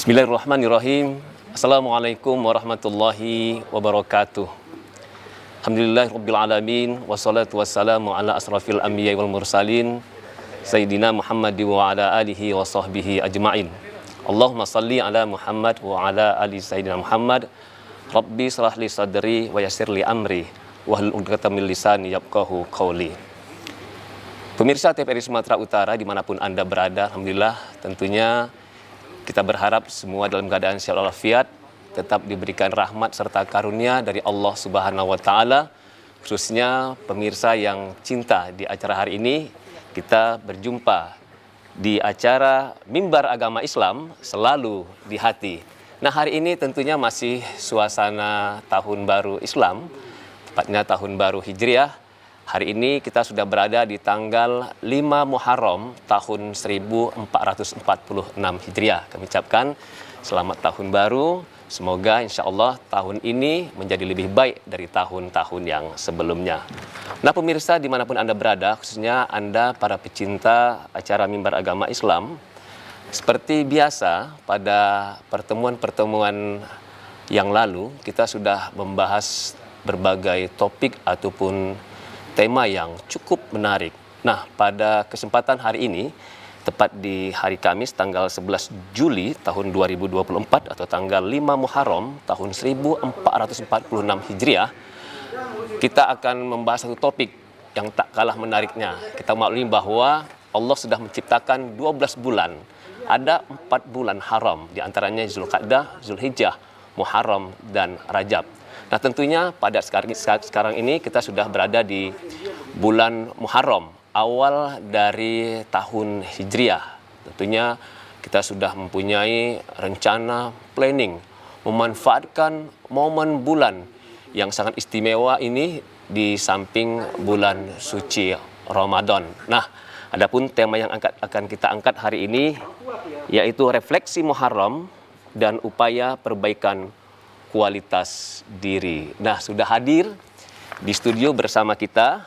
Bismillahirrahmanirrahim. Assalamualaikum warahmatullahi wabarakatuh. Alhamdulillahirabbil alamin wassalatu wassalamu ala asrafil anbiya'i wal mursalin sayyidina Muhammad wa ala alihi wa sahbihi ajma'in. Allahumma salli ala Muhammad wa ala ali sayyidina Muhammad. Rabbi shrah li sadri wa yassir li amri wahlul 'uqdatam min lisani yafqahu qawli. Pemirsa TVRI Sumatera Utara dimanapun Anda berada, alhamdulillah tentunya kita berharap semua dalam keadaan sehat walafiat, tetap diberikan rahmat serta karunia dari Allah Subhanahu wa Ta'ala. Khususnya pemirsa yang cinta, di acara hari ini kita berjumpa di acara Mimbar Agama Islam Selalu di Hati. Nah, hari ini tentunya masih suasana Tahun Baru Islam, tepatnya Tahun Baru Hijriah. Hari ini kita sudah berada di tanggal 5 Muharram tahun 1446 Hijriah. Kami ucapkan selamat tahun baru. Semoga insya Allah tahun ini menjadi lebih baik dari tahun-tahun yang sebelumnya. Nah, pemirsa dimanapun Anda berada, khususnya Anda para pecinta acara Mimbar Agama Islam, seperti biasa pada pertemuan-pertemuan yang lalu kita sudah membahas berbagai topik ataupun tema yang cukup menarik. Nah, pada kesempatan hari ini, tepat di hari Kamis tanggal 11 Juli tahun 2024 atau tanggal 5 Muharram tahun 1446 Hijriah, kita akan membahas satu topik yang tak kalah menariknya. Kita maklumi bahwa Allah sudah menciptakan 12 bulan. Ada 4 bulan haram, di antaranya Zulqa'dah, Zulhijjah, Muharram, dan Rajab. Nah, tentunya pada sekarang ini kita sudah berada di bulan Muharram, awal dari tahun Hijriah. Tentunya kita sudah mempunyai rencana planning memanfaatkan momen bulan yang sangat istimewa ini di samping bulan suci Ramadan. Nah, adapun tema yang akan kita angkat hari ini yaitu refleksi Muharram dan upaya perbaikan kualitas diri. Nah, sudah hadir di studio bersama kita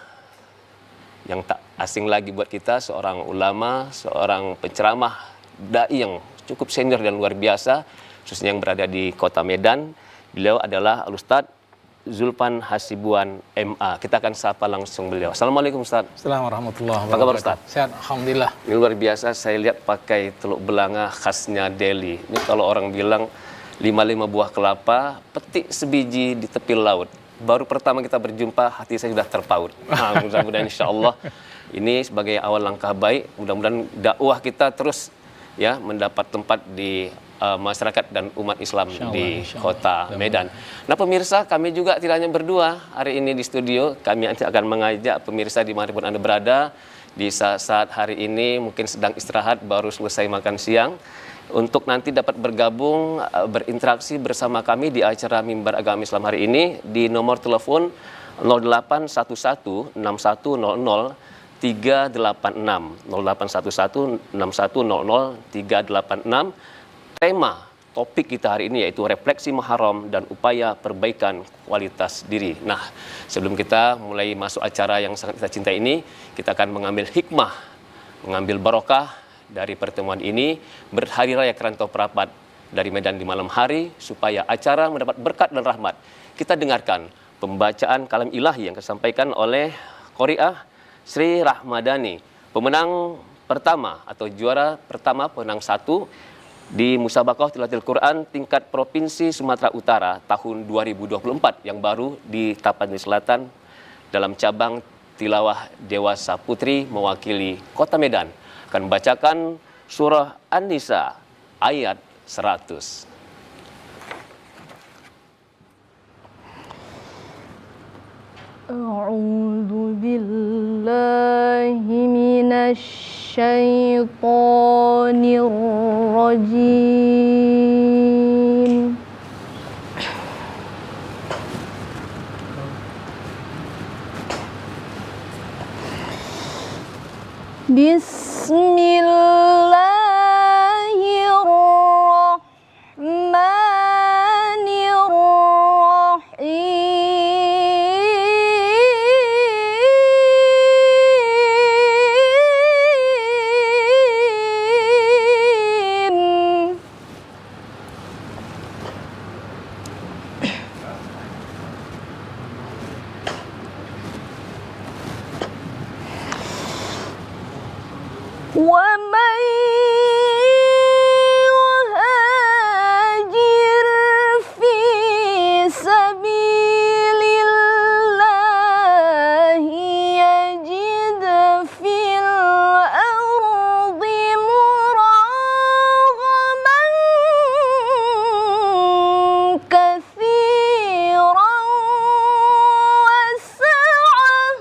yang tak asing lagi buat kita, seorang ulama, seorang penceramah, dai yang cukup senior dan luar biasa, khususnya yang berada di Kota Medan. Beliau adalah Al-Ustadz Zulfan Hasibuan MA. Kita akan sapa langsung beliau. Assalamualaikum Ustadz. Assalamualaikum warahmatullahi wabarakatuh. Apa kabar Ustadz? Sehat, alhamdulillah. Ini luar biasa, saya lihat pakai teluk belanga khasnya Delhi. Ini kalau orang bilang 5 buah kelapa, petik sebiji di tepi laut. Baru pertama kita berjumpa, hati saya sudah terpaut. Nah, mudah-mudahan insya Allah ini sebagai awal langkah baik. Mudah-mudahan dakwah kita terus ya mendapat tempat di masyarakat dan umat Islam di Kota Medan. Nah, pemirsa, kami juga tidak hanya berdua hari ini di studio. Kami akan mengajak pemirsa dimanapun Anda berada di saat hari ini mungkin sedang istirahat, baru selesai makan siang, untuk nanti dapat bergabung, berinteraksi bersama kami di acara Mimbar Agama Islam hari ini di nomor telepon 0811 6100 386 0811 6100 386. Tema topik kita hari ini yaitu refleksi Muharram dan upaya perbaikan kualitas diri. Nah, sebelum kita mulai masuk acara yang sangat kita cintai ini, kita akan mengambil hikmah, mengambil barokah dari pertemuan ini. Berhari raya Kerantau Perapat dari Medan di malam hari, supaya acara mendapat berkat dan rahmat. Kita dengarkan pembacaan kalam ilahi yang disampaikan oleh Qori'ah Sri Rahmadani, pemenang pertama atau juara pertama, pemenang 1 di Musabaqah Tilawatil Quran tingkat Provinsi Sumatera Utara tahun 2024 yang baru di Tapanuli Selatan dalam cabang tilawah Dewasa Putri mewakili Kota Medan, akan membacakan surah An-Nisa ayat 100. A'udzu billahi minasy syaitonir rajim. Bismillahirrahmanirrahim. ومن يهاجر في سبيل الله يجد في الأرض مراغما كثيرا وسعة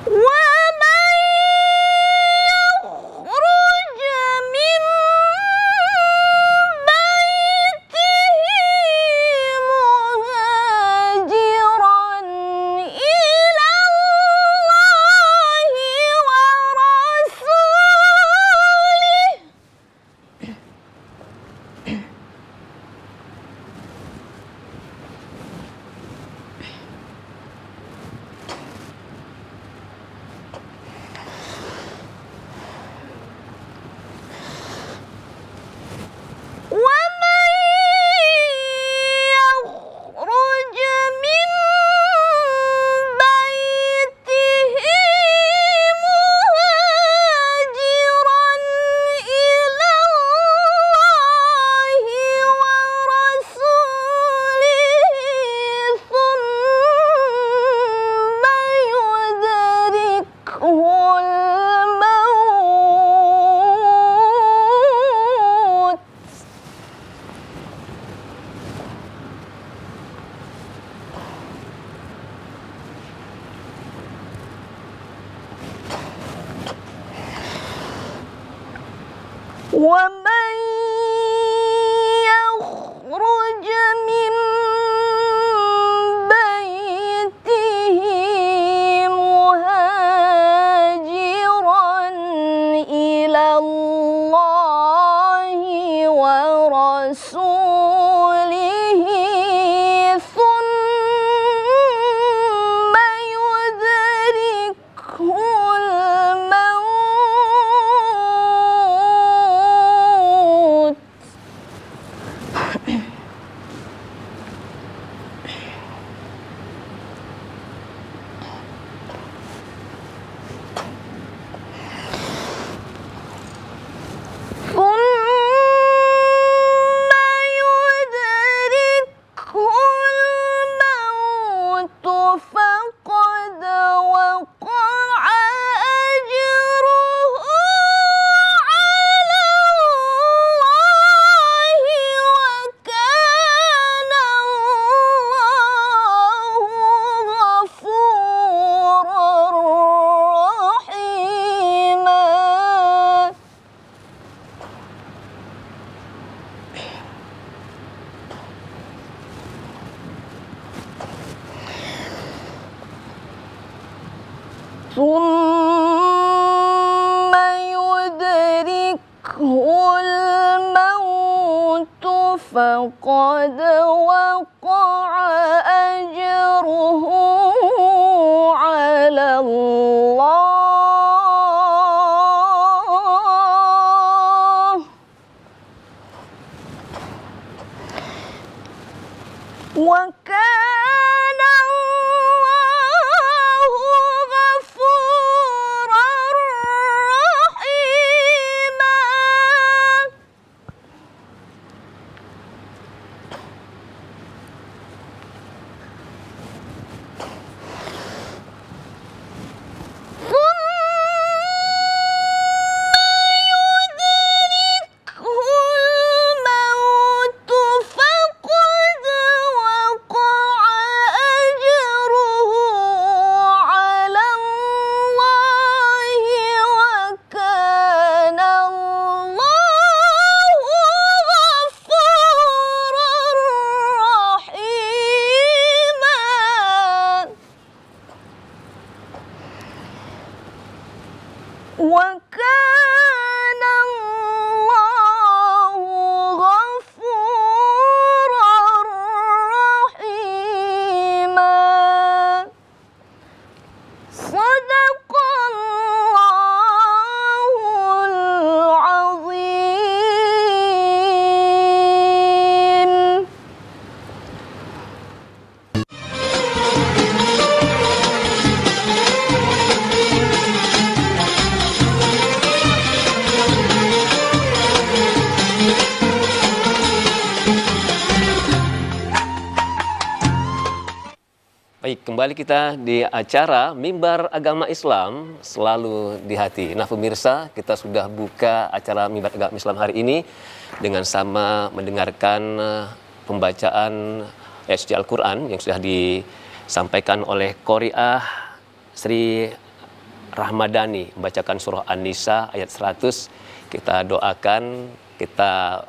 ومن يخرج من بيته مهاجرا إلى الله ورسوله ومن يخرج من بيته مهاجرا إلى الله ورسوله ثم يدركه الموت ومن يخرج من بيته مهاجرا إلى الله ورسوله ثم يدركه الموت فقد وقع أجره على الله وكان الله غفورا رحيما ثم يدركه الموت فقد وقع أجره على الله وكان الله غفورا رحيما الموت فقد وقع Baik, kembali kita di acara Mimbar Agama Islam Selalu di Hati. Nah pemirsa, kita sudah buka acara Mimbar Agama Islam hari ini dengan sama mendengarkan pembacaan ayat suci Al-Quran yang sudah disampaikan oleh Qori'ah Sri Rahmadani, membacakan surah An-Nisa ayat 100. Kita doakan, kita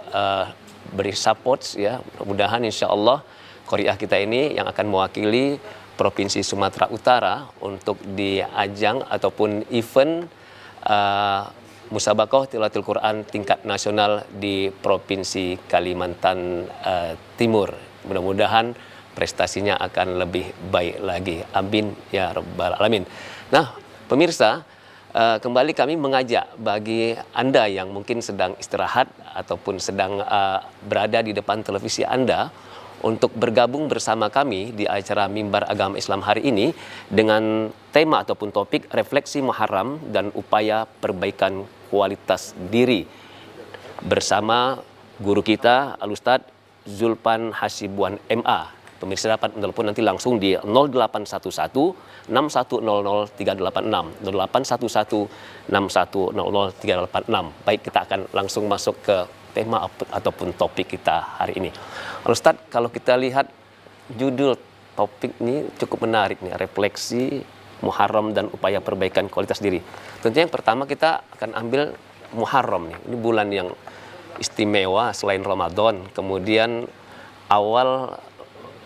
beri support ya, mudah-mudahan insya Allah Qori'ah kita ini yang akan mewakili Provinsi Sumatera Utara untuk di ajang ataupun event Musabaqah Tilawatil Quran tingkat nasional di Provinsi Kalimantan Timur. Mudah-mudahan prestasinya akan lebih baik lagi. Amin ya rabbal alamin. Nah, pemirsa, kembali kami mengajak bagi Anda yang mungkin sedang istirahat ataupun sedang berada di depan televisi Anda untuk bergabung bersama kami di acara Mimbar Agama Islam hari ini dengan tema ataupun topik refleksi Muharram dan upaya perbaikan kualitas diri bersama guru kita Al-Ustadz Zulpan Hasibuan MA. Pemirsa dapat menelpon nanti langsung di 0811 6100 386 0811 6100 386. Baik, kita akan langsung masuk ke tema ataupun topik kita hari ini. Ustadz, kalau kita lihat judul topik ini cukup menarik nih, refleksi Muharram dan upaya perbaikan kualitas diri. Tentunya yang pertama kita akan ambil Muharram nih. Ini bulan yang istimewa selain Ramadan. Kemudian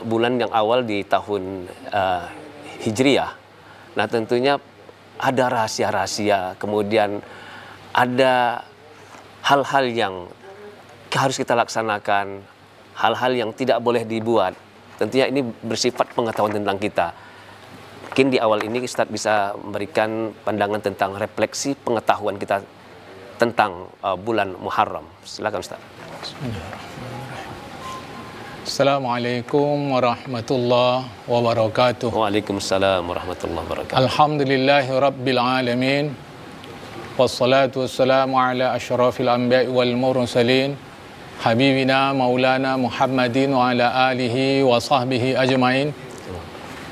bulan yang awal di tahun Hijriah. Nah, tentunya ada rahasia-rahasia, kemudian ada hal-hal yang harus kita laksanakan, hal-hal yang tidak boleh dibuat. Tentunya ini bersifat pengetahuan tentang kita. Mungkin di awal ini Ustadz bisa memberikan pandangan tentang refleksi pengetahuan kita tentang bulan Muharram. Silakan Ustadz. Assalamualaikum warahmatullahi wabarakatuh. Waalaikumsalam warahmatullahi wabarakatuh. Alhamdulillahi rabbil alamin. Wassalatu wassalamu ala asyrafil anbiya'i wal mursalin habibina maulana Muhammadin wa ala alihi wa sahbihi ajmain.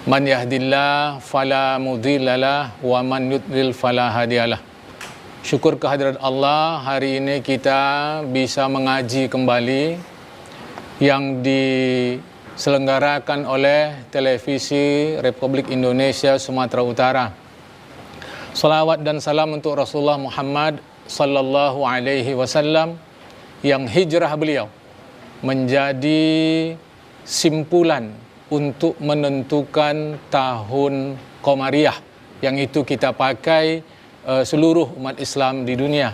Man yahdillah fala mudhillalah wa man yudlil fala hadiyalah. Syukur kehadirat Allah, hari ini kita bisa mengaji kembali yang diselenggarakan oleh Televisi Republik Indonesia Sumatera Utara. Salawat dan salam untuk Rasulullah Muhammad sallallahu alaihi wasallam yang hijrah beliau menjadi simpulan untuk menentukan tahun Qamariyah yang itu kita pakai seluruh umat Islam di dunia.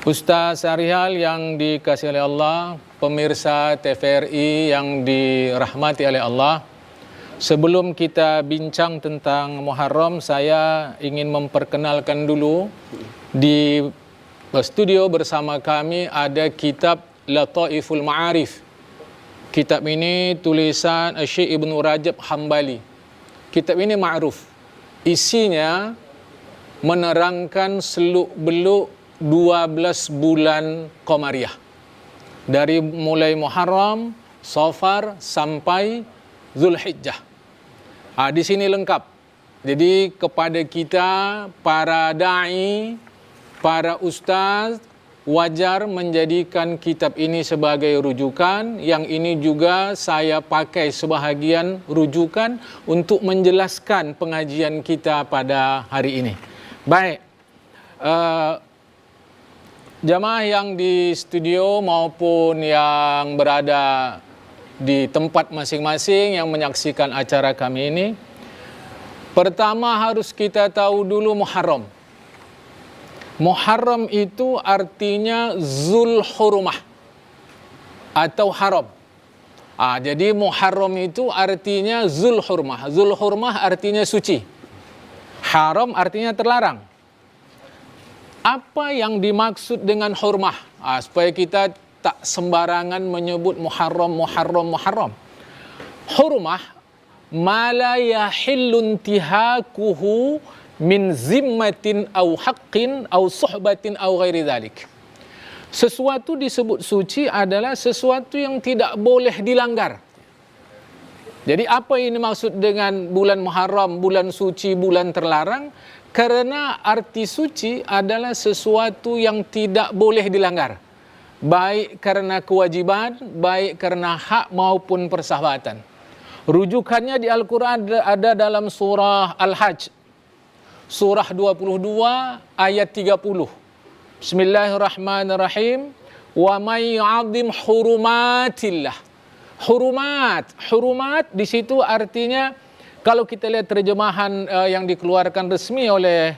Ustaz Syarihal yang dikasihi oleh Allah, pemirsa TVRI yang dirahmati oleh Allah, sebelum kita bincang tentang Muharram, saya ingin memperkenalkan dulu di studio bersama kami ada kitab Lataiful Ma'arif. Kitab ini tulisan Syekh Ibnu Rajab Hambali. Kitab ini ma'ruf. Isinya menerangkan seluk-beluk 12 bulan Qamariyah. Dari mulai Muharram, Safar sampai Zulhijjah. Di sini lengkap. Jadi kepada kita para dai, para ustaz, wajar menjadikan kitab ini sebagai rujukan. Yang ini juga saya pakai sebahagian rujukan untuk menjelaskan pengajian kita pada hari ini. Baik, jamaah yang di studio maupun yang berada di tempat masing-masing yang menyaksikan acara kami ini, pertama harus kita tahu dulu Muharram. Muharram itu artinya Zulhurmah atau haram. Jadi Muharram itu artinya Zulhurmah. Zulhurmah artinya suci. Haram artinya terlarang. Apa yang dimaksud dengan hurmah? Supaya kita tak sembarangan menyebut Muharram. Hurmah ma la yahillu intihakuhu min zimmatin au haqqin au suhbatin au ghairi dhalik. Sesuatu disebut suci adalah sesuatu yang tidak boleh dilanggar. Jadi apa ini maksud dengan bulan Muharram, bulan suci, bulan terlarang? Karena arti suci adalah sesuatu yang tidak boleh dilanggar. Baik karena kewajiban, baik karena hak maupun persahabatan. Rujukannya di Al-Quran ada dalam surah Al-Hajj. Surah 22 ayat 30. Bismillahirrahmanirrahim. Wa may yu'azzim hurumatillah. Hurumat di situ artinya, kalau kita lihat terjemahan yang dikeluarkan resmi oleh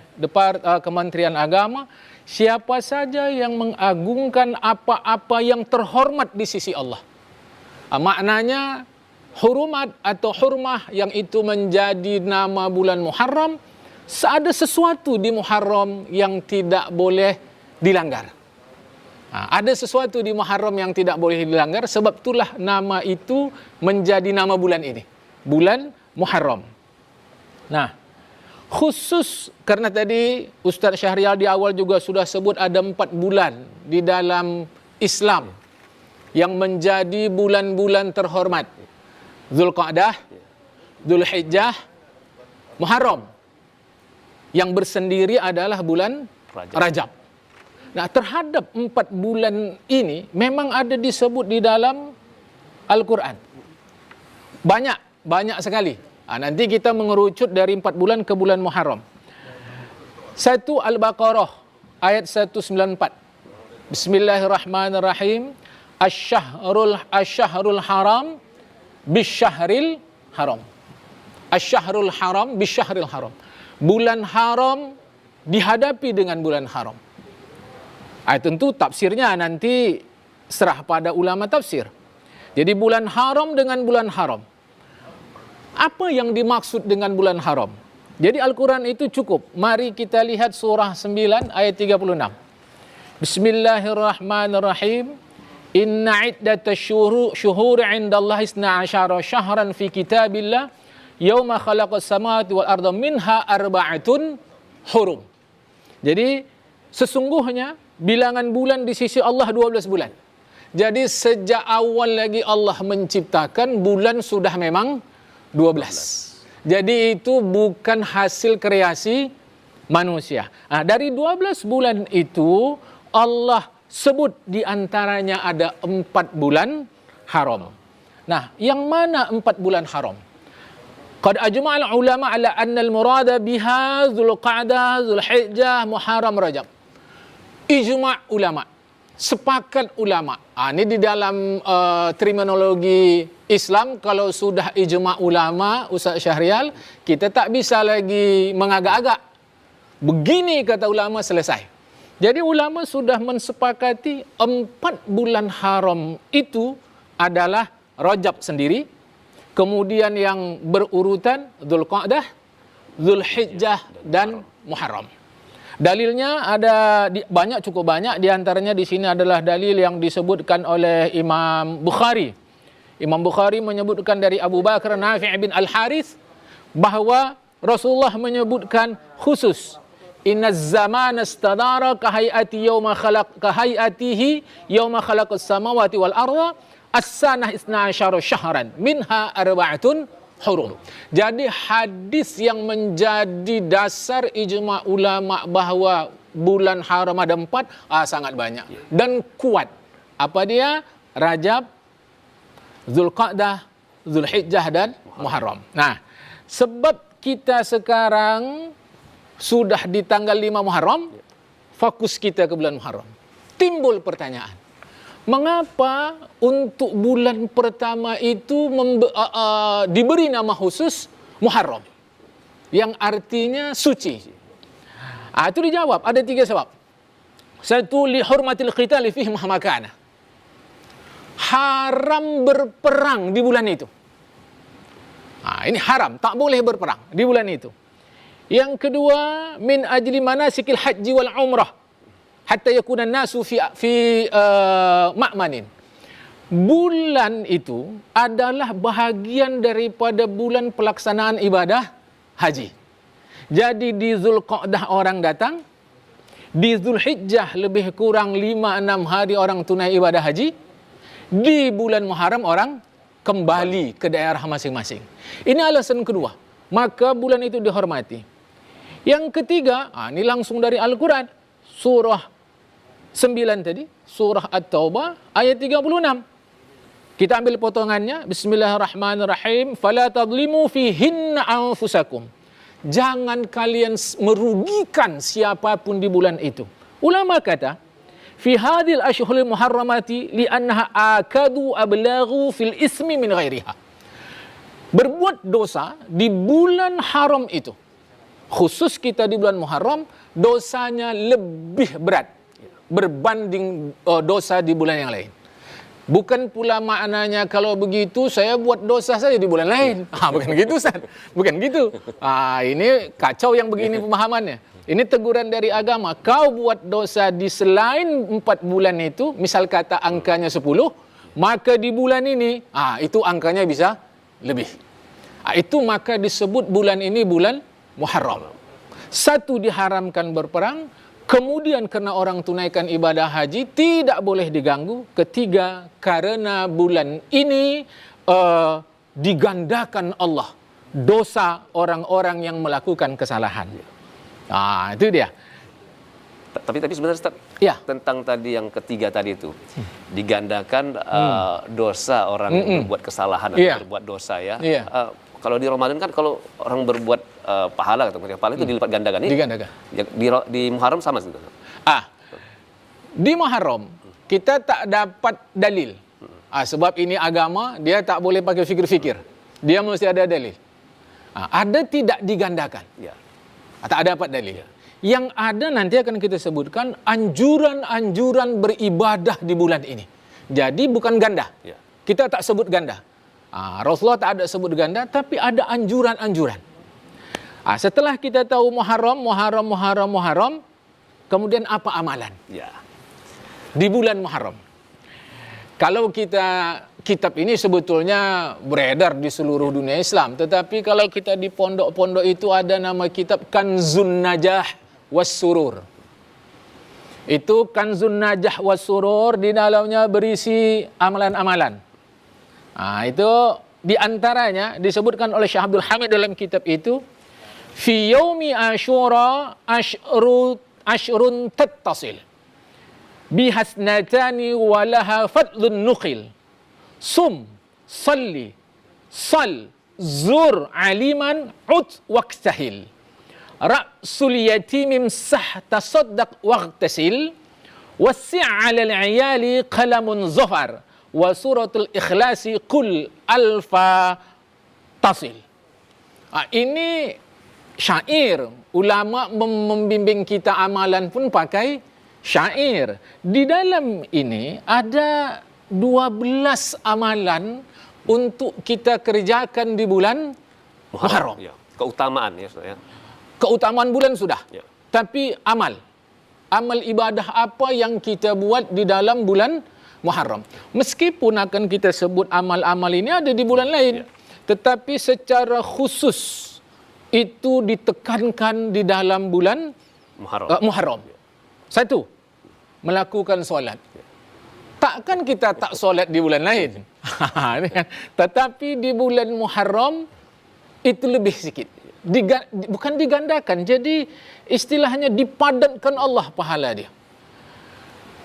Kementerian Agama, siapa saja yang mengagungkan apa-apa yang terhormat di sisi Allah. Maknanya hurumat atau hurmah yang itu menjadi nama bulan Muharram, ada sesuatu di Muharram yang tidak boleh dilanggar. Ada sesuatu di Muharram yang tidak boleh dilanggar, sebab itulah nama itu menjadi nama bulan ini, bulan Muharram. Nah, khusus karena tadi Ustaz Syahrial di awal juga sudah sebut ada 4 bulan di dalam Islam yang menjadi bulan-bulan terhormat. Zulqa'dah, Zulhijjah, Muharram. Yang bersendiri adalah bulan Rajab. Nah, terhadap 4 bulan ini memang ada disebut di dalam Al-Quran. Banyak sekali. Nanti kita mengerucut dari 4 bulan ke bulan Muharram. 1 Al-Baqarah ayat 194. Bismillahirrahmanirrahim. Asy-syahrul haram bisyahril haram. Asy-syahrul haram bisyahril haram. Bulan haram dihadapi dengan bulan haram. Tentu tafsirnya nanti serah pada ulama tafsir. Jadi bulan haram dengan bulan haram. Apa yang dimaksud dengan bulan haram? Jadi Al-Quran itu cukup. Mari kita lihat surah 9 ayat 36. Bismillahirrahmanirrahim. Inna iddatash syuhuri 'indallahi 12 syahran fi kitabillah yauma khalaqas samawati wal arda minha arba'atun hurum. Jadi sesungguhnya bilangan bulan di sisi Allah 12 bulan. Jadi sejak awal lagi Allah menciptakan, bulan sudah memang 12. Jadi itu bukan hasil kreasi manusia. Dari 12 bulan itu Allah sebut di antaranya ada 4 bulan haram. Nah, yang mana 4 bulan haram? Qad ajma'al ulama ala anna al-murada biha Zulqa'dah, Zulhijjah, Muharram, Rajab. Ijma' ulama, sepakat ulama. Ini di dalam terminologi Islam, kalau sudah ijma' ulama, Ustaz Syahrial, kita tak bisa lagi mengagak-agak. Begini kata ulama, selesai. Jadi ulama sudah mensepakati 4 bulan haram itu adalah Rajab sendiri, kemudian yang berurutan Zulqa'dah, Zulhijjah, dan Muharram. Dalilnya ada cukup banyak. Di antaranya di sini adalah dalil yang disebutkan oleh Imam Bukhari. Imam Bukhari menyebutkan dari Abu Bakar Nafi' bin Al-Harith bahwa Rasulullah menyebutkan khusus, inna zamana istadara kahayatihi yawma khalaqas samawati wal arda as-sanah 12 syahran minha arba'atun hurum. Jadi hadis yang menjadi dasar ijma' ulama bahwa bulan haram ada 4 sangat banyak dan kuat. Apa dia? Rajab, Zulqa'dah, Zulhijjah, dan Muharram. Nah, sebab kita sekarang sudah di tanggal 5 Muharram, fokus kita ke bulan Muharram. Timbul pertanyaan, mengapa untuk bulan pertama itu diberi nama khusus Muharram, yang artinya suci? Itu dijawab, ada 3 sebab. 1, li hurmatil qitali fihi mahma kana. Haram berperang di bulan itu. Ini haram, tak boleh berperang di bulan itu. Yang kedua, min ajli manasikil haji wal umrah hatta yakuna nasu fi ma'manin. Bulan itu adalah bahagian daripada bulan pelaksanaan ibadah haji. Jadi di Zulqa'dah orang datang, di Zulhijjah lebih kurang 5-6 hari orang tunai ibadah haji, di bulan Muharram orang kembali ke daerah masing-masing. Ini alasan kedua. Maka bulan itu dihormati. Yang ketiga, ini langsung dari Al-Quran. Surah 9 tadi, surah At-Taubah ayat 36. Kita ambil potongannya. Bismillahirrahmanirrahim. Fala tadlimu fihinna anfusakum. Jangan kalian merugikan siapapun di bulan itu. Ulama kata, fi hadhil ashhuril muharramati li'annaha akadu ablaghu fil ismi min ghairiha. Berbuat dosa di bulan haram itu, khusus kita di bulan Muharram, dosanya lebih berat berbanding dosa di bulan yang lain. Bukan pula maknanya kalau begitu saya buat dosa saja di bulan lain. Bukan gitu, Ustaz. Bukan gitu. Ini kacau yang begini pemahamannya. Ini teguran dari agama. Kau buat dosa di selain 4 bulan itu, misal kata angkanya 10, maka di bulan ini, itu angkanya bisa lebih. Itu maka disebut bulan ini bulan Muharram. Satu, diharamkan berperang. Kemudian karena orang tunaikan ibadah haji tidak boleh diganggu. Ketiga, karena bulan ini digandakan Allah dosa orang-orang yang melakukan kesalahan. Itu dia. Tapi sebenarnya Ustaz, ya, tentang tadi yang ketiga tadi itu digandakan dosa orang yang berbuat kesalahan atau berbuat dosa ya. Kalau di Ramadan kan kalau orang berbuat pahala atau pahala itu dilipat gandakan. Digandakan. Di Muharram sama sih. Di Muharram kita tak dapat dalil. Sebab ini agama, dia tak boleh pakai fikir-fikir. Dia mesti ada dalil. Ada tidak digandakan. Tak dapat dalil. Yang ada nanti akan kita sebutkan anjuran-anjuran beribadah di bulan ini. Jadi bukan ganda. Kita tak sebut ganda. Rasulullah tak ada sebut ganda, tapi ada anjuran-anjuran. Setelah kita tahu Muharram, kemudian apa amalan? Di bulan Muharram. Kalau kitab ini sebetulnya beredar di seluruh dunia Islam, tetapi kalau kita di pondok-pondok itu ada nama kitab Kanzun Najah Was-Surur. Itu Kanzun Najah Was-Surur, di dalamnya berisi amalan-amalan. Itu diantaranya disebutkan oleh Syekh Abdul Hamid dalam kitab itu, fi yaumi Asyura ashrun tattasil bihasnatani walaha fadlun nuqil sum salli sal zur aliman ut waqtahil ra'sul yatimim sah tasaddaq waqtasil wasi' 'alal 'iyali qalamun zafar wa suratul ikhlasi kul alfa tasil. Ini syair. Ulama membimbing kita amalan pun pakai syair. Di dalam ini ada 12 amalan untuk kita kerjakan di bulan Muharram. Keutamaan ya. Keutamaan bulan sudah. Tapi amal ibadah apa yang kita buat di dalam bulan Muharram. Meskipun akan kita sebut amal-amal ini ada di bulan lain, tetapi secara khusus itu ditekankan di dalam bulan Muharram. Satu, melakukan solat. Takkan kita tak solat di bulan lain. Tetapi di bulan Muharram itu lebih sikit. Bukan digandakan. Jadi istilahnya dipadatkan Allah pahala dia.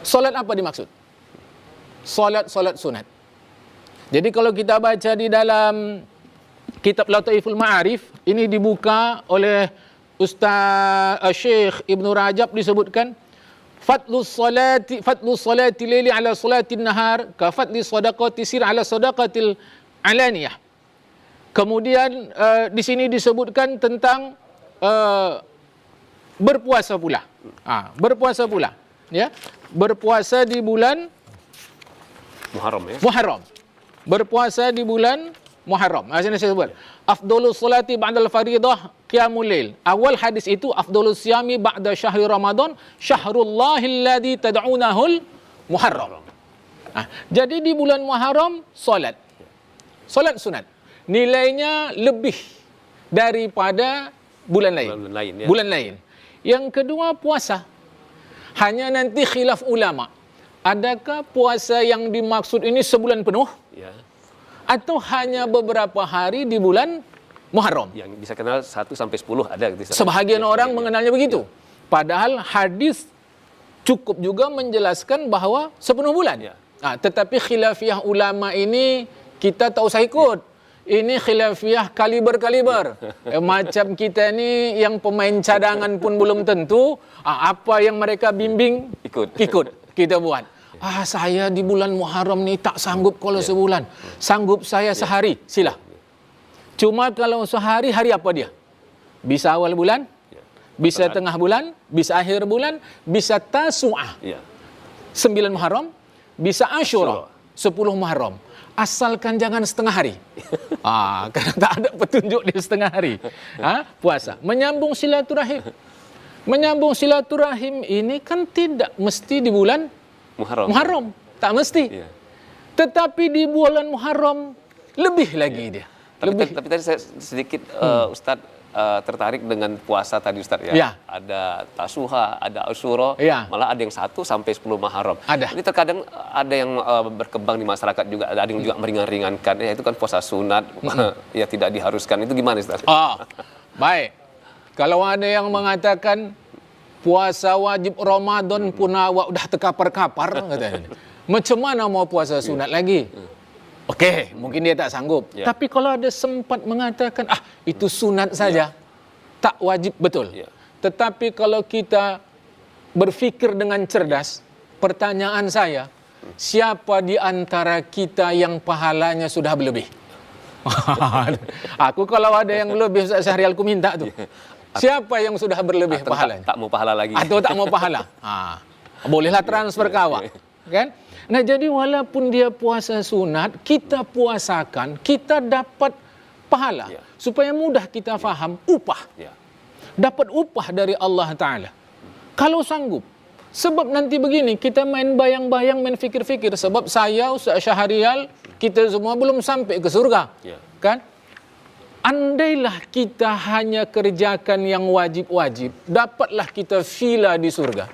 Solat apa dimaksud? Solat sunat. Jadi kalau kita baca di dalam kitab Lataiful Ma'arif, ini dibuka oleh Ustaz Syekh Ibn Rajab, disebutkan fadlu salati laili ala salatin nahar ka fadli sadaqati sir ala sadaqatil alaniyah. Kemudian di sini disebutkan tentang berpuasa pula. Berpuasa pula, ya. Berpuasa di bulan Muharram. Berpuasa di bulan Muharram. Sini saya sebut. Afdhalus salati ba'dal faridah qiyamul lail. Awal hadis itu afdhalus siyami ba'da syahri Ramadan syahrullahil ladzi tad'unahul Muharram. Jadi di bulan Muharram salat sunat. Nilainya lebih daripada bulan lain. Yang kedua puasa. Hanya nanti khilaf ulama. Adakah puasa yang dimaksud ini sebulan penuh? atau hanya beberapa hari di bulan Muharram. Yang bisa kenal 1 sampai 10 ada gitu. Sebahagian orang mengenalnya begitu. Padahal hadis cukup juga menjelaskan bahwa sepenuh bulan. Ya. Tetapi khilafiyah ulama ini kita tak usah ikut. Ini khilafiyah kaliber-kaliber. Macam kita ni yang pemain cadangan pun belum tentu. Apa yang mereka bimbing, ikut. Kita buat. Saya di bulan Muharram ni tak sanggup kalau sebulan. Sanggup saya sehari, sila. Cuma kalau sehari, hari apa dia? Bisa awal bulan, bisa tengah bulan, bisa akhir bulan, bisa Tasu'ah, 9 Muharram, bisa Asyura, 10 Muharram. Asalkan jangan setengah hari. Karena tak ada petunjuk di setengah hari. Puasa. Menyambung silaturahim. Menyambung silaturahim ini kan tidak mesti di bulan Muharram. Tak mesti. Tetapi di bulan Muharram lebih lagi dia. Tapi tadi saya sedikit Ustadz tertarik dengan puasa tadi Ustadz ya. Ada Tasuha, ada Asyura, malah ada yang 1 sampai 10 Muharram. Ini terkadang ada yang berkembang di masyarakat juga, ada yang juga meringan-ringankan. Ya itu kan puasa sunat, ya tidak diharuskan. Itu gimana Ustadz? Baik. Kalau ada yang mengatakan puasa wajib Ramadan pun awak udah terkapar-kapar, katanya. Macam mana mau puasa sunat lagi? Okey, mungkin dia tak sanggup. Tapi kalau ada sempat mengatakan, itu sunat saja, tak wajib, betul. Tetapi kalau kita berfikir dengan cerdas, pertanyaan saya, siapa di antara kita yang pahalanya sudah berlebih? Aku kalau ada yang lebih, Syahrial ku minta tuh. Siapa yang sudah berlebih pahalanya? Tak mau pahala lagi. Atau tak mau pahala? Bolehlah transfer ke awak. Kan? Nah, jadi walaupun dia puasa sunat, kita puasakan, kita dapat pahala. Supaya mudah kita faham, upah. Dapat upah dari Allah Ta'ala. Kalau sanggup. Sebab nanti begini, kita main bayang-bayang, main fikir-fikir. Sebab saya, Ustaz Syahrial, kita semua belum sampai ke surga. Kan? Andailah kita hanya kerjakan yang wajib-wajib, dapatlah kita villa di surga.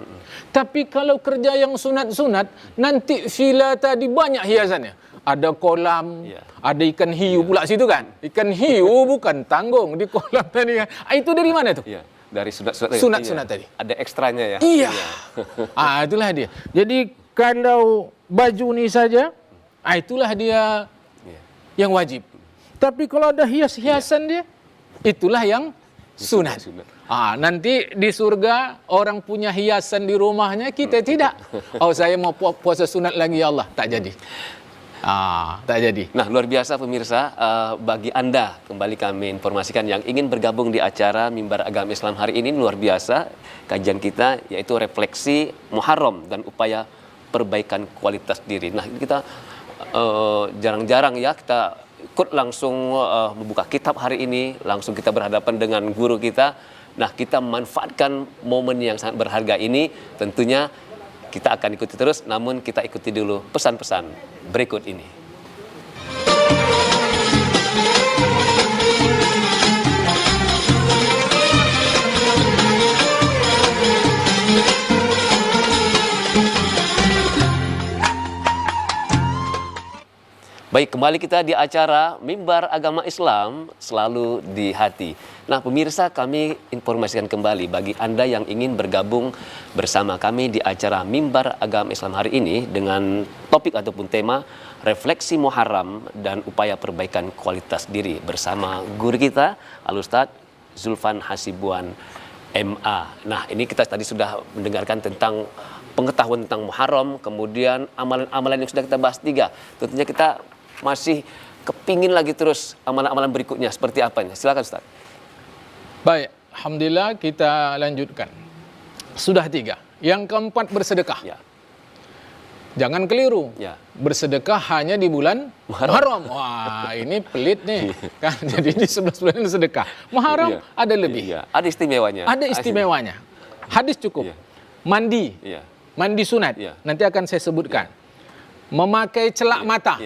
Tapi kalau kerja yang sunat-sunat, nanti villa tadi banyak hiasannya. Ada kolam, ada ikan hiu pula situ kan. Ikan hiu bukan tanggung di kolam tadi kan. Itu dari mana tuh? Dari sunat-sunat. Sunat-sunat tadi. Ada ekstranya ya. Iya. Itulah dia. Jadi kalau baju ni saja, itulah dia yang wajib. Tapi kalau ada hias-hiasan dia, itulah yang sunat. Nanti di surga orang punya hiasan di rumahnya, kita tidak. Saya mau puasa sunat lagi ya Allah, tak jadi. Tak jadi. Nah, luar biasa pemirsa, bagi Anda kembali kami informasikan yang ingin bergabung di acara Mimbar Agama Islam hari ini, luar biasa kajian kita yaitu refleksi Muharram dan upaya perbaikan kualitas diri. Nah, kita jarang-jarang ya kita ikut langsung membuka kitab hari ini, langsung kita berhadapan dengan guru kita. Nah, kita manfaatkan momen yang sangat berharga ini. Tentunya kita akan ikuti terus, namun kita ikuti dulu pesan-pesan berikut ini. Baik, kembali kita di acara Mimbar Agama Islam selalu di hati. Nah, pemirsa, kami informasikan kembali bagi Anda yang ingin bergabung bersama kami di acara Mimbar Agama Islam hari ini dengan topik ataupun tema refleksi Muharram dan upaya perbaikan kualitas diri bersama guru kita Al-Ustaz Zulfan Hasibuan MA. Nah, ini kita tadi sudah mendengarkan tentang pengetahuan tentang Muharram, kemudian amalan-amalan yang sudah kita bahas 3. Tentunya kita masih kepingin lagi terus amalan-amalan berikutnya seperti apanya. Silakan Ustaz. Baik, alhamdulillah kita lanjutkan. Sudah 3. Yang keempat, bersedekah. Jangan keliru. Bersedekah hanya di bulan Muharram. Wah, ini pelit nih. Kan jadi di 11 bulan ini sedekah. Muharram ada lebih. Ada istimewanya. Ada istimewanya. Hadis cukup. Mandi. Mandi sunat. Nanti akan saya sebutkan. Memakai celak mata.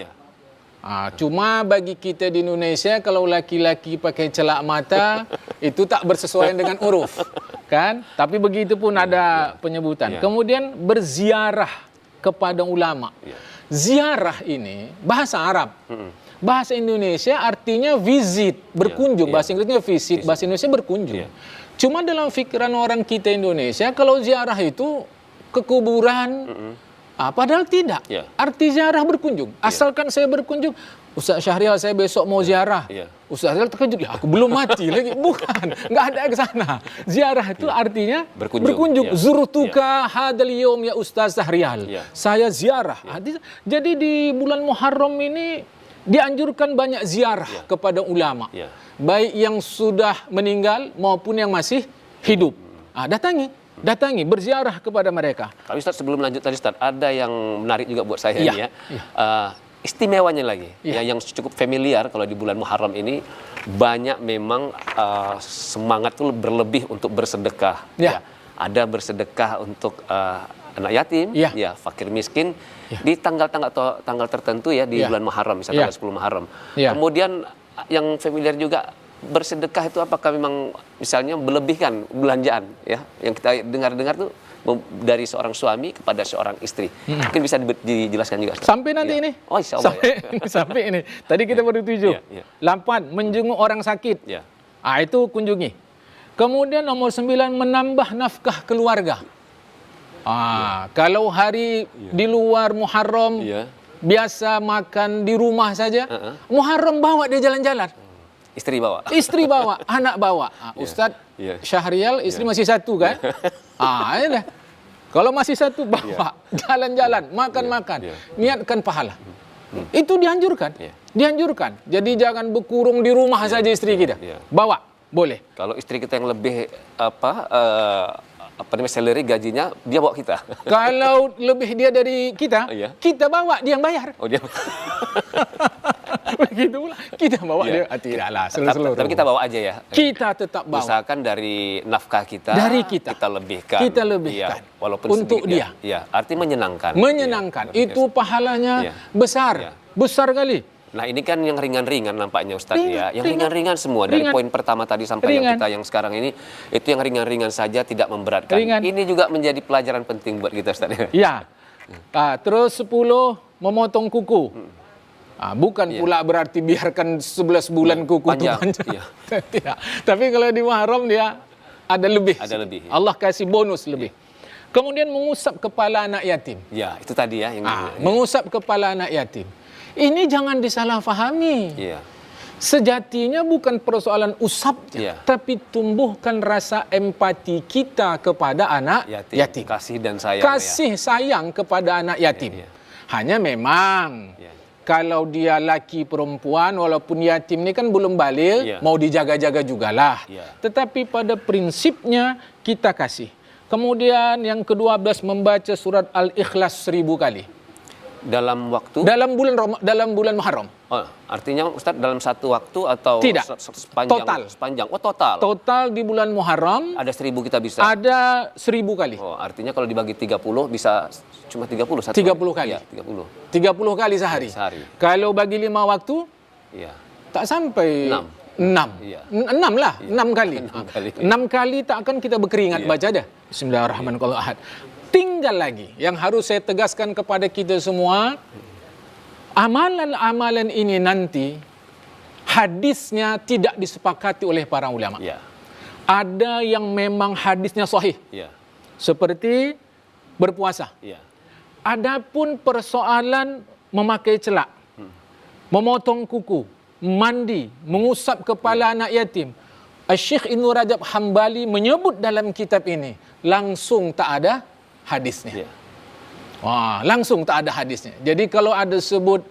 Cuma bagi kita di Indonesia, kalau laki-laki pakai celak mata itu tak bersesuaian dengan uruf, kan? Tapi begitu pun ada penyebutan. Kemudian berziarah kepada ulama. Ziarah ini bahasa Arab. Bahasa Indonesia artinya visit, berkunjung. Bahasa Inggrisnya visit, bahasa Indonesia berkunjung. Cuma dalam pikiran orang kita Indonesia, kalau ziarah itu ke kuburan, padahal tidak. Arti ziarah berkunjung. Asalkan saya berkunjung, Ustaz Syahrial saya besok mau ziarah. Ustaz Syahrial terkejut, ya aku belum mati lagi. Bukan, nggak ada ke sana. Ziarah itu artinya berkunjung. Zurtuka hadal yawm ya Ustaz Syahrial. Saya ziarah. Jadi di bulan Muharram ini dianjurkan banyak ziarah kepada ulama. Baik yang sudah meninggal maupun yang masih hidup. Datangi, berziarah kepada mereka. Tapi Ustaz, sebelum lanjut tadi Ustaz, ada yang menarik juga buat saya ini ya. Istimewanya lagi, yang cukup familiar kalau di bulan Muharram ini, banyak memang semangat itu berlebih untuk bersedekah. Ada bersedekah untuk anak yatim, fakir miskin, di tanggal tertentu ya, di bulan Muharram, misalnya tanggal 10 Muharram. Kemudian yang familiar juga, bersedekah itu apakah memang misalnya melebihkan belanjaan ya, yang kita dengar-dengar tuh dari seorang suami kepada seorang istri. Mungkin bisa dijelaskan juga. Sampai nanti ini. Oh, insya Allah. Sampai ini. Tadi kita baru 7. 8, menjenguk orang sakit. Itu kunjungi. Kemudian nomor 9, menambah nafkah keluarga. Kalau hari di luar Muharram, biasa makan di rumah saja, Muharram bawa dia jalan-jalan. Istri bawa, anak bawa. Ustadz Syahrial, istri masih satu kan? Ya. Kalau masih satu, bawa jalan-jalan, makan-makan, niatkan pahala. Itu dianjurkan. Dianjurkan. Jadi jangan berkurung di rumah saja istri kita. Bawa, boleh. Kalau istri kita yang lebih salary, gajinya, dia bawa kita. Kalau lebih dia dari kita, kita bawa, dia yang bayar. Dia. Begitu pula. Kita bawa dia. Tidaklah, seluruh. Tapi kita bawa aja ya. Kita tetap bawa. Usahakan dari nafkah kita, kita lebihkan. Kita lebihkan. Walaupun untuk sedikit, dia. Arti menyenangkan. Itu pahalanya besar. Besar kali. Nah, ini kan yang ringan-ringan nampaknya Ustadz ya. Yang ringan-ringan semua. Dari poin pertama tadi sampai yang kita yang sekarang ini, itu yang ringan-ringan saja, tidak memberatkan. Ini juga menjadi pelajaran penting buat kita Ustadz ya. Terus 10, memotong kuku. Bukan pula berarti biarkan 11 bulan kuku panjang. Tidak. Tapi kalau di Muharram dia ada lebih. Allah kasih bonus lebih. Kemudian mengusap kepala anak yatim. Itu tadi ya. Mengusap kepala anak yatim. Ini jangan disalahfahami. Sejatinya bukan persoalan usapnya, tapi tumbuhkan rasa empati kita kepada anak yatim. Kasih dan sayang. Kasih sayang kepada anak yatim. Hanya memang kalau dia laki perempuan, walaupun yatim ini kan belum balik, mau dijaga-jaga jugalah. Tetapi pada prinsipnya kita kasih. Kemudian yang ke-12, membaca surat Al-Ikhlas 1000 kali. Dalam waktu? Dalam bulan Muharram. Artinya Ustaz dalam satu waktu atau tidak? Sepanjang. Total. Total di bulan Muharram. Ada 1000 kita bisa. Ada 1000 kali. Artinya kalau dibagi 30 bisa cuma 30 30 kali. 30 kali sehari. Kalau bagi 5 waktu, tak sampai 6 lah. 6 kali. 6 kali tak akan kita berkeringat baca dah. Bismillahirrahmanirrahim. Tinggal lagi yang harus saya tegaskan kepada kita semua, amalan-amalan ini nanti hadisnya tidak disepakati oleh para ulama. Ada yang memang hadisnya sahih, seperti berpuasa. Adapun persoalan memakai celak, memotong kuku, mandi, mengusap kepala anak yatim, Syekh Ibnu Rajab Hambali menyebut dalam kitab ini langsung tak ada hadisnya. Langsung tak ada hadisnya. Jadi kalau ada sebut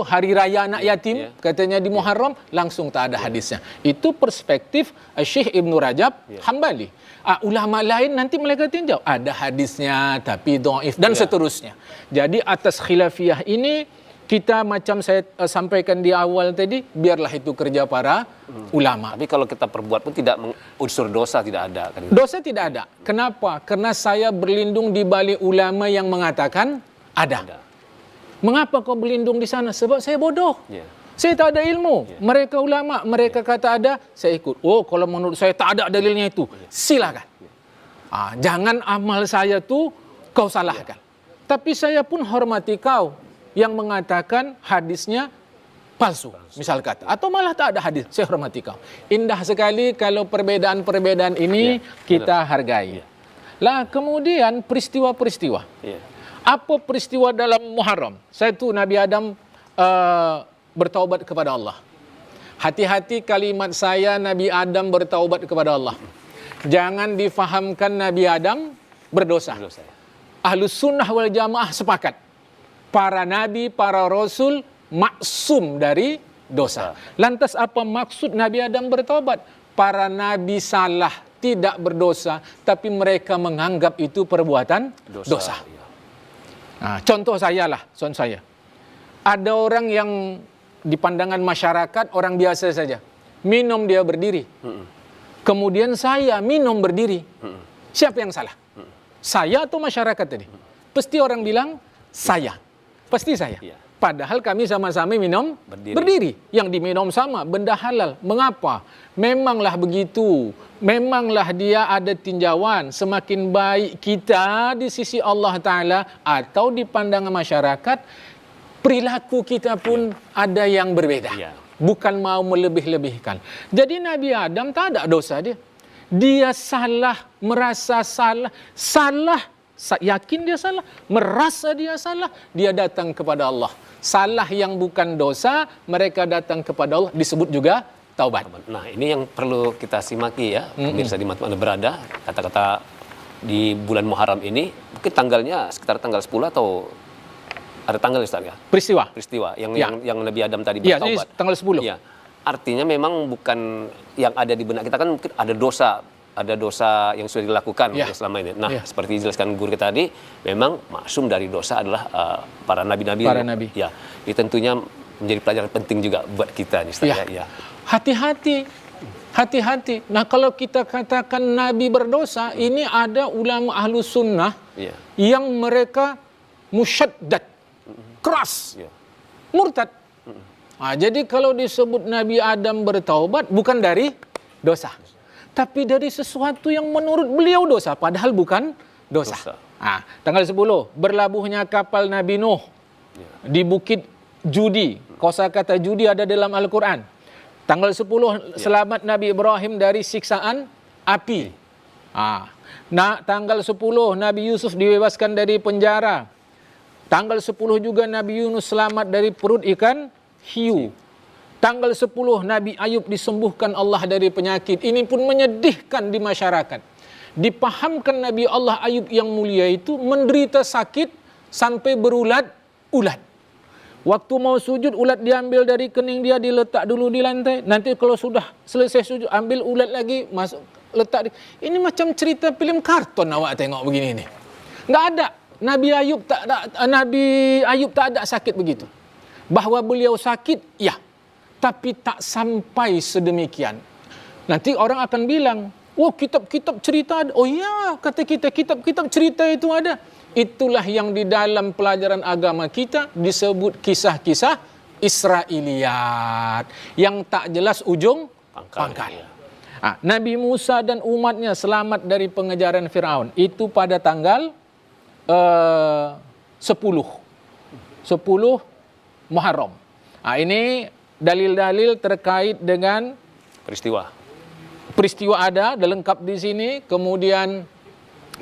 hari raya anak yatim, katanya di Muharram, langsung tak ada hadisnya. Itu perspektif Syekh Ibnu Rajab Hambali. Ulama lain nanti mereka tinjau ada hadisnya tapi dhaif dan seterusnya. Jadi atas khilafiyah ini kita macam saya sampaikan di awal tadi, biarlah itu kerja para ulama. Tapi kalau kita perbuat pun tidak unsur dosa tidak ada. Kan? Dosa tidak ada. Kenapa? Karena saya berlindung di balik ulama yang mengatakan ada. Mengapa kau berlindung di sana? Sebab saya bodoh. Saya tak ada ilmu. Mereka ulama, mereka kata ada, saya ikut. Kalau menurut saya tak ada dalilnya itu. Silakan. Jangan amal saya tu kau salahkan. Tapi saya pun hormati kau yang mengatakan hadisnya palsu, misal kata. Atau malah tak ada hadis. Saya hormati kau. Indah sekali kalau perbedaan-perbedaan ini kita hargai. Lah kemudian peristiwa-peristiwa. Apa peristiwa dalam Muharram? Satu, Nabi Adam bertaubat kepada Allah. Hati-hati kalimat saya, Nabi Adam bertaubat kepada Allah. Jangan difahamkan Nabi Adam berdosa. Ahlus sunnah wal jamaah sepakat. Para nabi, para rasul maksum dari dosa. Lantas apa maksud Nabi Adam bertaubat? Para nabi salah, tidak berdosa, tapi mereka menganggap itu perbuatan dosa. Nah, contoh saya. Ada orang yang di pandangan masyarakat orang biasa saja. Minum dia berdiri. Kemudian saya minum berdiri. Siapa yang salah? Saya atau masyarakat tadi? Pasti orang bilang saya. Pasti saya. Padahal kami sama-sama minum berdiri. Yang diminum sama, benda halal. Mengapa? Memanglah begitu. Memanglah dia ada tinjauan. Semakin baik kita di sisi Allah Ta'ala atau di pandangan masyarakat, perilaku kita pun ada yang berbeda. Bukan mau melebih-lebihkan. Jadi Nabi Adam tak ada dosa dia. Dia salah, merasa salah, yakin dia salah, merasa dia salah, dia datang kepada Allah. Salah yang bukan dosa, mereka datang kepada Allah, disebut juga taubat. Nah, ini yang perlu kita simaki ya, pemirsa di mana berada, kata-kata di bulan Muharram ini, mungkin tanggalnya sekitar tanggal 10 atau ada tanggal Ustaz ya? Peristiwa yang Nabi Adam tadi bertaubat. Iya, tanggal 10. Ya. Artinya memang bukan yang ada di benak kita, kan mungkin ada dosa yang sudah dilakukan selama ini. Nah, seperti dijelaskan guru kita tadi, memang maksum dari dosa adalah para nabi-nabi. Ya, ini tentunya menjadi pelajaran penting juga buat kita nih, Ustaz. Ya. Hati-hati. Nah, kalau kita katakan nabi berdosa, ini ada ulama ahlu sunnah yang mereka musyaddad, keras, murtad. Nah, jadi kalau disebut Nabi Adam bertaubat bukan dari dosa, tapi dari sesuatu yang menurut beliau dosa, padahal bukan dosa. Nah, tanggal 10 berlabuhnya kapal Nabi Nuh di Bukit Judi. Kosakata Judi ada dalam Al-Quran. Tanggal 10 selamat Nabi Ibrahim dari siksaan api. Nah, tanggal 10 Nabi Yusuf dibebaskan dari penjara. Tanggal 10 juga Nabi Yunus selamat dari perut ikan hiu. Tanggal 10 Nabi Ayub disembuhkan Allah dari penyakit. Ini pun menyedihkan di masyarakat. Dipahamkan Nabi Allah Ayub yang mulia itu menderita sakit sampai berulat-ulat. Waktu mau sujud, ulat diambil dari kening dia, diletak dulu di lantai. Nanti kalau sudah selesai sujud, ambil ulat lagi, masuk letak. Ini macam cerita film karton awak tengok begini ini. Nggak ada. Nabi Ayub tak ada sakit begitu. Bahwa beliau sakit, ya. Tapi tak sampai sedemikian. Nanti orang akan bilang, oh kitab-kitab cerita ada. Oh ya, kata kita, kitab-kitab cerita itu ada. Itulah yang di dalam pelajaran agama kita disebut kisah-kisah Israiliyat. Yang tak jelas ujung pangkal. Nabi Musa dan umatnya selamat dari pengejaran Firaun. Itu pada tanggal 10 Muharram. Ini dalil-dalil terkait dengan peristiwa ada lengkap di sini. Kemudian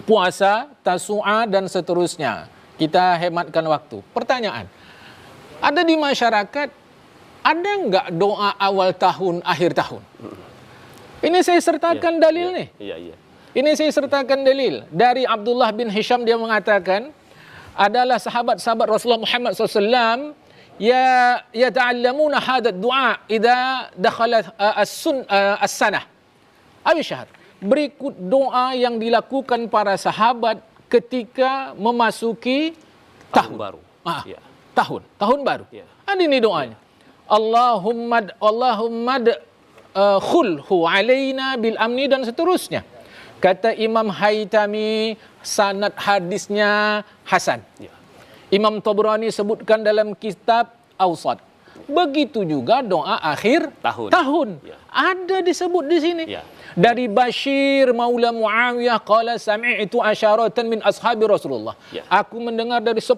puasa, Tasu'a dan seterusnya. Kita hematkan waktu. Pertanyaan, ada di masyarakat, ada enggak doa awal tahun, akhir tahun? Ini saya sertakan dalil nih. Ini saya sertakan dalil. Dari Abdullah bin Hisham, dia mengatakan, adalah sahabat-sahabat Rasulullah Muhammad SAW, yata'allamuna hadha du'a idza dakhala as-sanah aw syahr. Berikut doa yang dilakukan para sahabat ketika memasuki tahun baru. Tahun baru. Ada ini doanya. Allahumma khulhu alaina bil amni dan seterusnya. Kata Imam Haytami, sanad hadisnya hasan. Imam Tabrani sebutkan dalam kitab Awsat. Begitu juga doa akhir tahun. Ada disebut di sini. Dari Bashir Maula Muawiyah qala sami'tu asyaratan min ashabi Rasulullah. Aku mendengar dari 10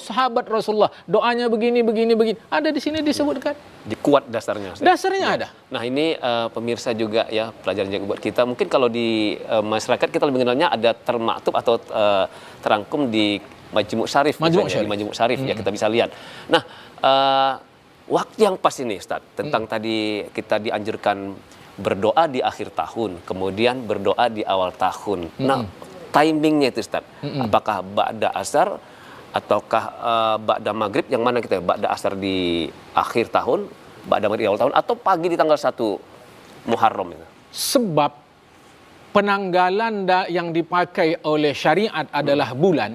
sahabat Rasulullah doanya begini. Ada di sini disebutkan. Kuat dasarnya. Ustaz. Dasarnya ada. Nah ini pemirsa juga ya pelajaran juga buat kita. Mungkin kalau di masyarakat kita lebih mengenalnya ada termaktub atau terangkum di Majmu' Syarif. Di Majmu' Syarif ya kita bisa lihat. Nah waktu yang pas ini Ustaz tentang tadi kita dianjurkan berdoa di akhir tahun, kemudian berdoa di awal tahun. Nah timingnya itu Ustaz, apakah ba'da asar ataukah ba'da maghrib, yang mana kita ba'da asar di akhir tahun, ba'da maghrib di awal tahun, atau pagi di tanggal 1 Muharram itu? Sebab penanggalan yang dipakai oleh syariat adalah bulan.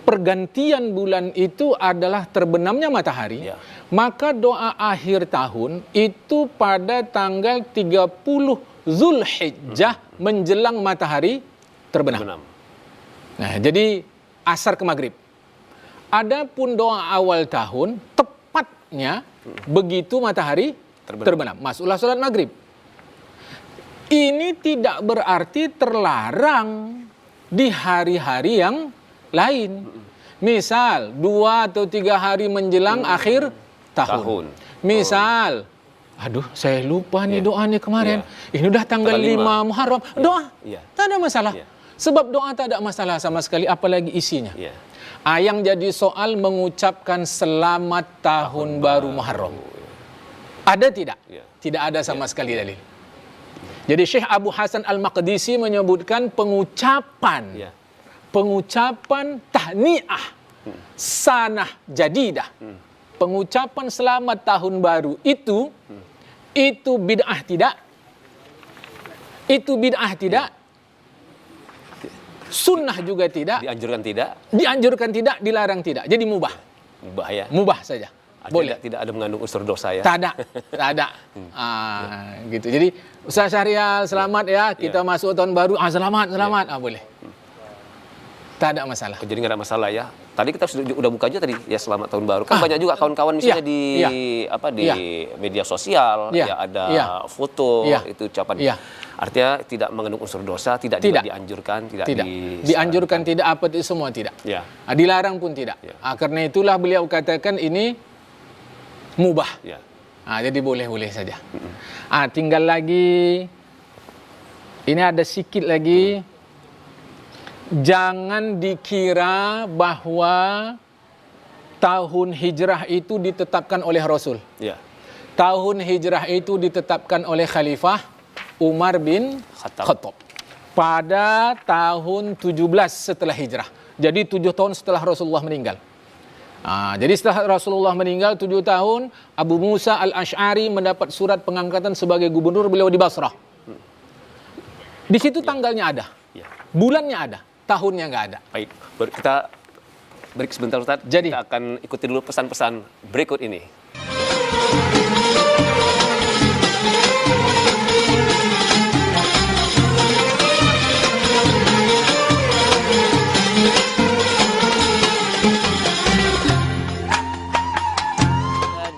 Pergantian bulan itu adalah terbenamnya matahari. Ya. Maka doa akhir tahun itu pada tanggal 30 Zulhijjah menjelang matahari terbenam. Nah, jadi asar ke maghrib. Adapun doa awal tahun tepatnya begitu matahari terbenam. Masuklah salat maghrib. Ini tidak berarti terlarang di hari-hari yang lain. Misal 2 atau 3 hari menjelang akhir tahun. Misal, aduh saya lupa nih doanya kemarin. Ini udah tanggal 5 Muharram. Doa, tak ada masalah. Sebab doa tak ada masalah sama sekali, apalagi isinya. Yang jadi soal mengucapkan selamat tahun baru Muharram. Ada tidak? Tidak ada sama sekali dalil. Jadi Syekh Abu Hasan Al-Maqdisi menyebutkan pengucapan tahniah sanah jadidah. Pengucapan selamat tahun baru itu bid'ah tidak? Itu bid'ah tidak? Sunnah juga tidak. Dianjurkan tidak. Dianjurkan tidak, dilarang tidak. Jadi mubah. Mubah ya. Mubah saja. Boleh. Tidak ada mengandung unsur dosa ya. Tak ada. Gitu. Jadi Ustaz Syahrial selamat ya. Kita masuk tahun baru. Selamat. Boleh. Tak ada masalah. Jadi nggak ada masalah ya. Tadi kita sudah buka aja tadi ya selamat tahun baru. Kan banyak juga kawan-kawan misalnya di media sosial ya ada foto itu ucapan. Artinya tidak mengandung unsur dosa, tidak dianjurkan, tidak. Dianjurkan tidak apa itu semua tidak. Dilarang pun tidak. Karena itulah beliau katakan ini mubah. Jadi boleh-boleh saja. Tinggal lagi ini ada sikit lagi. Jangan dikira bahwa tahun hijrah itu ditetapkan oleh Rasul. Tahun hijrah itu ditetapkan oleh Khalifah Umar bin Khattab pada tahun 17 setelah hijrah. Jadi 7 tahun setelah Rasulullah meninggal. Jadi setelah Rasulullah meninggal 7 tahun, Abu Musa Al-Asy'ari mendapat surat pengangkatan sebagai gubernur beliau di Basrah. Di situ tanggalnya ada, bulannya ada, tahunnya nggak ada. Baik, kita break sebentar Ustaz. Jadi kita akan ikuti dulu pesan-pesan berikut ini.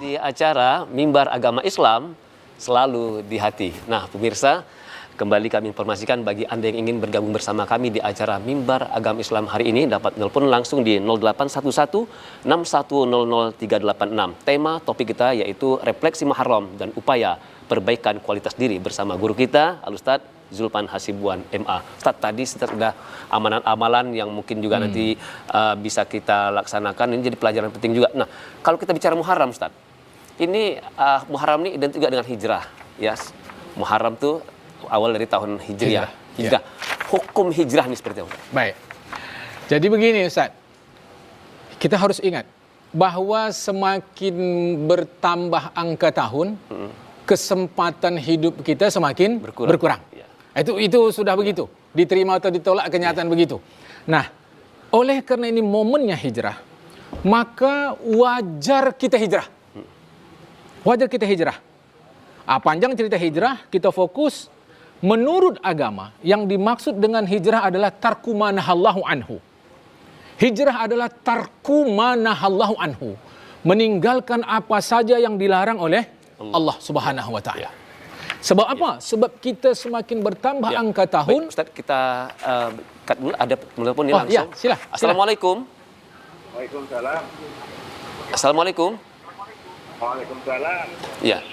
Di acara Mimbar Agama Islam selalu di hati. Nah, pemirsa, kembali kami informasikan bagi Anda yang ingin bergabung bersama kami di acara Mimbar Agama Islam hari ini dapat telepon langsung di 0811 6100 386. Tema topik kita yaitu refleksi Muharram dan upaya perbaikan kualitas diri bersama guru kita Al-Ustaz Zulpan Hasibuan MA. Ustaz, tadi sudah amalan-amalan yang mungkin juga nanti bisa kita laksanakan. Ini jadi pelajaran penting juga. Nah, kalau kita bicara Muharram Ustaz, ini Muharram ini identik juga dengan hijrah. Ya, Muharram tuh awal dari tahun Hijriah. Hijrah. Hukum hijrah ini seperti apa? Baik. Jadi begini Ustaz. Kita harus ingat bahwa semakin bertambah angka tahun, kesempatan hidup kita semakin berkurang. Itu sudah begitu. Diterima atau ditolak kenyataan begitu. Nah, oleh karena ini momennya hijrah, maka wajar kita hijrah. Wajar kita hijrah. Panjang cerita hijrah, kita fokus. Menurut agama, yang dimaksud dengan hijrah adalah tarku ma nahallahu anhu. Hijrah adalah tarku ma nahallahu anhu. Meninggalkan apa saja yang dilarang oleh Allah Subhanahu wa taala. Sebab apa? Sebab kita semakin bertambah angka tahun. Baik, Ustaz, kita cut dulu, ada telepon ini langsung. Sila. Assalamualaikum. Waalaikumsalam. Assalamualaikum. Waalaikumsalam. Ya.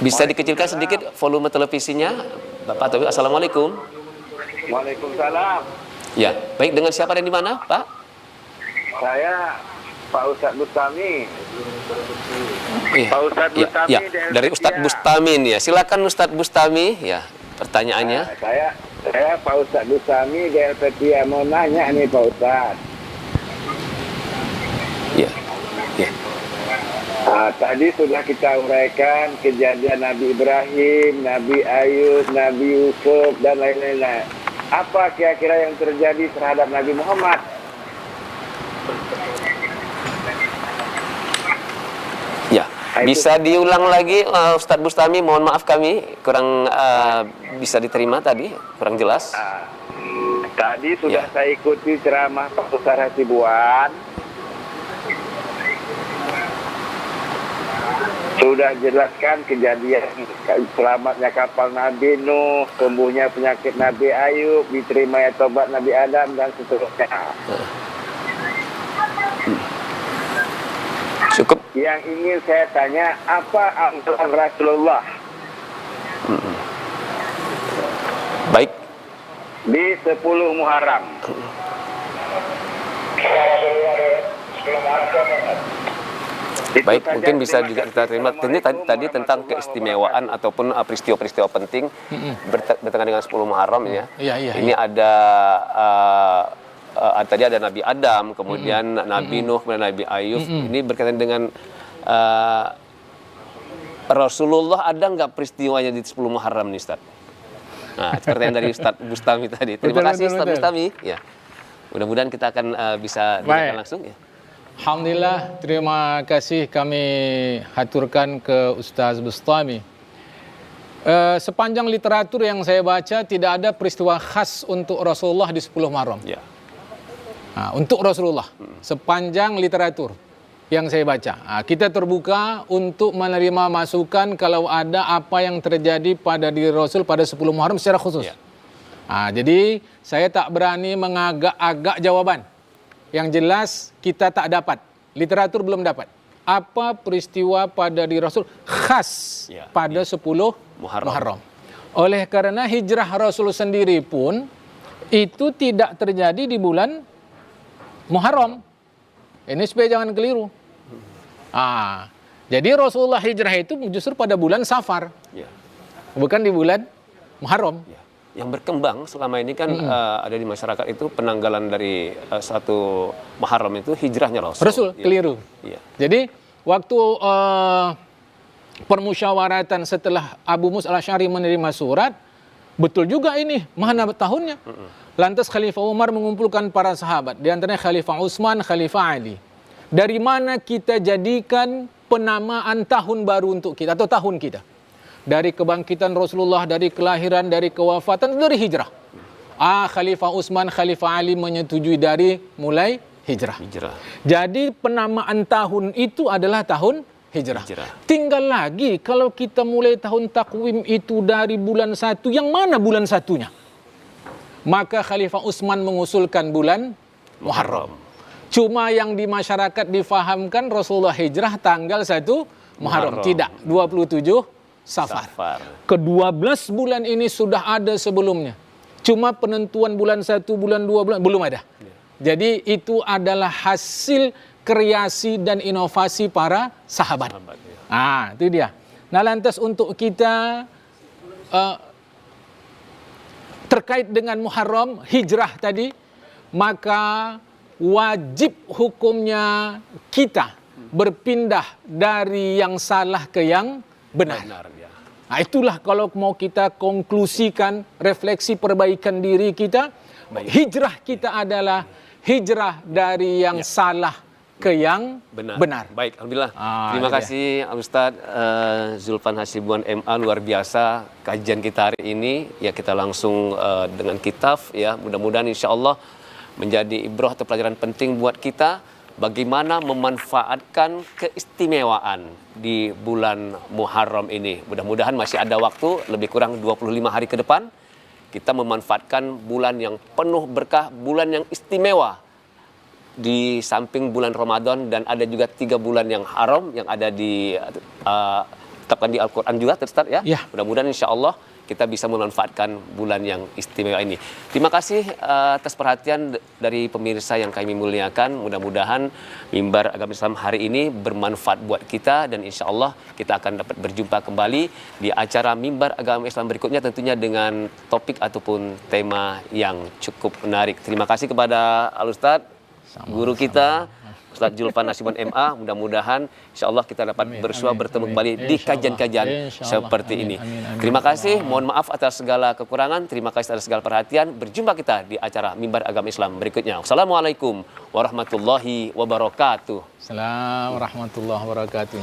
Bisa dikecilkan sedikit volume televisinya, Bapak Taufik. Assalamualaikum. Waalaikumsalam. Ya, baik, dengan siapa dan di mana, Pak? Saya Pak Ustadz Bustami. Iya. Pak Ustadz Ya, Bustami ya. Dari Ustadz Bustamin ya. Silakan Ustadz Bustami ya. Pertanyaannya. Saya Pak Ustadz Bustami dari Petia, mau nanya nih Pak Ustadz. Ya. Ya. Tadi sudah kita uraikan kejadian Nabi Ibrahim, Nabi Ayub, Nabi Yusuf dan lain-lain. Apa kira-kira yang terjadi terhadap Nabi Muhammad? Ya. Bisa diulang lagi Ustadz Bustami, mohon maaf kami kurang bisa diterima tadi, kurang jelas. Tadi sudah Ya. saya ikuti ceramah Pak Ustadz Hasibuan. Sudah jelaskan kejadian selamatnya kapal Nabi Nuh, sembuhnya penyakit Nabi Ayub, diterimanya tobat Nabi Adam dan seterusnya. Cukup. Yang ingin saya tanya, apa amalan Rasulullah Baik. di 10 Muharram? Itu Baik, saja. mungkin bisa Terima juga kasih. kita terima. Ini tadi tentang keistimewaan ataupun peristiwa-peristiwa penting bertengah dengan 10 Muharram ya. Iya. Ini ada tadi ada Nabi Adam, kemudian Nabi Nuh, kemudian Nabi Ayub. Ini berkaitan dengan Rasulullah, ada nggak peristiwanya di 10 Muharram nih, Ustaz? Nah, seperti yang dari Ustaz Bustami tadi. Terima kasih Ustaz Bustami. Ya. Mudah-mudahan kita akan bisa dengarkan langsung ya. Alhamdulillah, terima kasih kami haturkan ke Ustaz Bustami. Sepanjang literatur yang saya baca, tidak ada peristiwa khas untuk Rasulullah di 10 Muharram. Ya. Nah, untuk Rasulullah, sepanjang literatur yang saya baca. Kita terbuka untuk menerima masukan kalau ada apa yang terjadi pada diri Rasul pada 10 Muharram secara khusus. Ya. Jadi saya tak berani mengagak-agak jawaban. Yang jelas kita tak dapat, literatur belum dapat. Apa peristiwa pada diri Rasul khas pada 10 Muharram. Oleh karena hijrah Rasul sendiri pun itu tidak terjadi di bulan Muharram. Ini supaya jangan keliru. Jadi Rasulullah hijrah itu justru pada bulan Safar. Ya. Bukan di bulan Muharram. Ya. Yang berkembang selama ini kan ada di masyarakat itu penanggalan dari satu Muharram itu hijrahnya Rasul. Ya. Keliru. Ya. Jadi waktu permusyawaratan setelah Abu Musa al-Asy'ari menerima surat, betul juga ini, mana tahunnya? Lantas Khalifah Umar mengumpulkan para sahabat, di antaranya Khalifah Utsman, Khalifah Ali. Dari mana kita jadikan penamaan tahun baru untuk kita atau tahun kita? Dari kebangkitan Rasulullah, dari kelahiran, dari kewafatan, dari hijrah. Khalifah Utsman, Khalifah Ali menyetujui dari mulai hijrah. Jadi penamaan tahun itu adalah tahun hijrah. Tinggal lagi kalau kita mulai tahun takwim itu dari bulan 1, yang mana bulan satunya? Maka Khalifah Utsman mengusulkan bulan Muharram. Cuma yang di masyarakat difahamkan Rasulullah hijrah tanggal 1 Muharram. Tidak, 27 Safar. Ke-12 bulan ini sudah ada sebelumnya. Cuma penentuan bulan 1, bulan 2, bulan belum ada. Jadi itu adalah hasil kreasi dan inovasi para sahabat. Itu dia. Nah, lantas untuk kita terkait dengan Muharram, hijrah tadi, maka wajib hukumnya kita berpindah dari yang salah ke yang benar. Nah, itulah kalau mau kita konklusikan refleksi perbaikan diri kita, hijrah kita adalah hijrah dari yang salah ke yang benar. Baik, alhamdulillah. Terima kasih Ustadz Zulfan Hasibuan MA, luar biasa kajian kita hari ini. Ya, kita langsung dengan kitab ya. Mudah-mudahan insyaallah menjadi ibrah atau pelajaran penting buat kita bagaimana memanfaatkan keistimewaan di bulan Muharram ini. Mudah-mudahan masih ada waktu lebih kurang 25 hari ke depan kita memanfaatkan bulan yang penuh berkah, bulan yang istimewa di samping bulan Ramadan dan ada juga 3 bulan yang haram yang ada di tetapkan di Al-Quran juga Ustaz ya. Ya. Mudah-mudahan insya Allah kita bisa memanfaatkan bulan yang istimewa ini. Terima kasih atas perhatian dari pemirsa yang kami muliakan. Mudah-mudahan Mimbar Agama Islam hari ini bermanfaat buat kita dan insya Allah kita akan dapat berjumpa kembali di acara Mimbar Agama Islam berikutnya tentunya dengan topik ataupun tema yang cukup menarik. Terima kasih kepada Al-Ustaz, guru kita. Ustaz Julfan Nasiban MA, mudah-mudahan insya Allah kita dapat bersua bertemu kembali di kajian-kajian seperti ini. Terima kasih, mohon maaf atas segala kekurangan, terima kasih atas segala perhatian. Berjumpa kita di acara Mimbar Agama Islam berikutnya. Wassalamualaikum warahmatullahi wabarakatuh. Assalamualaikum warahmatullahi wabarakatuh.